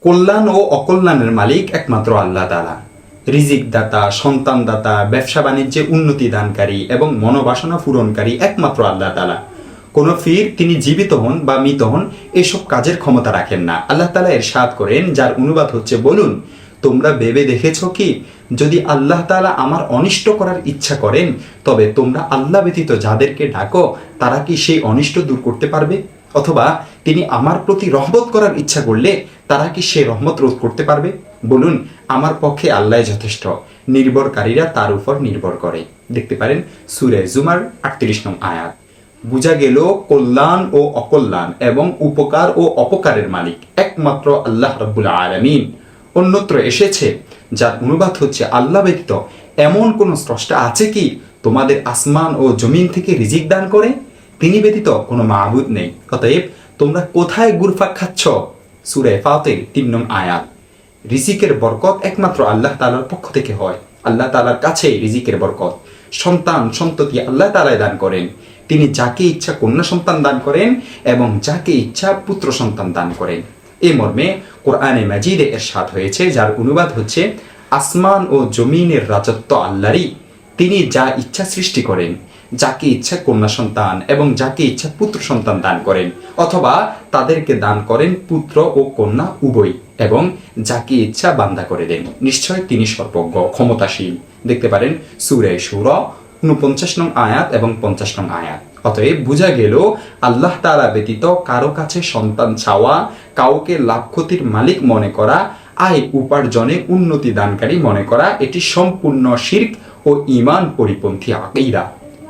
কল্যাণ ও অকল্যাণের মালিক একমাত্র আল্লাহ তাআলা। রিজিক দাতা, সন্তান দাতা, ব্যবসা বাণিজ্যে উন্নতি দানকারী এবং মনোবাসনা পূরণকারী একমাত্র আল্লাহ তাআলা। কোনো ফির তিনি জীবিত হন বা মৃত হন এসব কাজের ক্ষমতা রাখেন না। আল্লাহ তাআলা ইরশাদ করেন, যার অনুবাদ হচ্ছে, বলুন তোমরা ভেবে দেখেছ কি, যদি আল্লাহ তাআলা আমার অনিষ্ট করার ইচ্ছা করেন তবে তোমরা আল্লাহ ব্যতীত যাদেরকে ডাকো তারা কি সেই অনিষ্ট দূর করতে পারবে? অথবা তিনি আমার প্রতি রহমত করার ইচ্ছা করলে তারা কি সে রহমত রোধ করতে পারবে? বলুন আমার পক্ষে আল্লাহ যথেষ্ট, নির্ভরকারীরা তার উপর নির্ভর করে। দেখতে পারেন সূরা জুমার 38 নং আয়াত। বুঝা গেল কল্যাণ ও অকল্যাণ এবং উপকার ও অপকারের মালিক একমাত্র আল্লাহ রাব্বুল আলামিন। অন্যত্র এসেছে, যার অনুবাদ হচ্ছে, আল্লাহ ব্যতীত এমন কোন স্রষ্টা আছে কি তোমাদের আসমান ও জমিন থেকে রিজিক দান করে? তিনি ব্যতীত কোনো মাবুদ নেই, অতএব তোমরা কোথায় ঘুরপাক খাচ্ছ? সূরা ফাতির 3 নং আয়াত। রিজিকের বরকত একমাত্র আল্লাহ তাআলার পক্ষ থেকে হয়। আল্লাহ তাআলার কাছে রিজিকের বরকত। সন্তান সন্ততি আল্লাহ তাআলাই দান করেন। তিনি যাকে ইচ্ছা কন্যা সন্তান দান করেন এবং যাকে ইচ্ছা পুত্র সন্তান দান করেন। এই মর্মে কোরআনে মাজিদে ইরশাদ হয়েছে, যার অনুবাদ হচ্ছে, আসমান ও জমিনের রাজত্ব আল্লাহরই। তিনি যা ইচ্ছা সৃষ্টি করেন, যাকে ইচ্ছা কন্যা সন্তান এবং যাকে ইচ্ছা পুত্র সন্তান দান করেন, অথবা তাদেরকে দান করেন পুত্র ও কন্যা উভয়, এবং যাকে ইচ্ছা বান্দা করে দেন। নিশ্চয় তিনি সর্বজ্ঞ, ক্ষমতাশীল। দেখতে পারেন সূরা শূরা 49 নং আয়াত এবং 50 নং আয়াত। অতএব বুঝা গেল আল্লাহ তাআলা ব্যতীত কারো কাছে সন্তান চাওয়া, কাউকে লাভ ক্ষতির মালিক মনে করা, আয় উপার্জনে উন্নতি দানকারী মনে করা, এটি সম্পূর্ণ শিরক ও ঈমান পরিপন্থী আকীদা।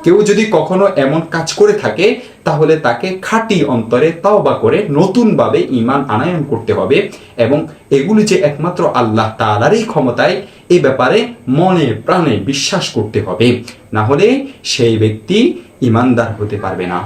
কেউ যদি কখনো এমন কাজ করে থাকে তাহলে তাকে খাঁটি অন্তরে তাওবা করে নতুনভাবে ঈমান আনয়ন করতে হবে এবং এগুলি যে একমাত্র আল্লাহ তাআলারই ক্ষমতায় এ ব্যাপারে মনে প্রাণে বিশ্বাস করতে হবে। না হলে সেই ব্যক্তি ঈমানদার হতে পারবে না।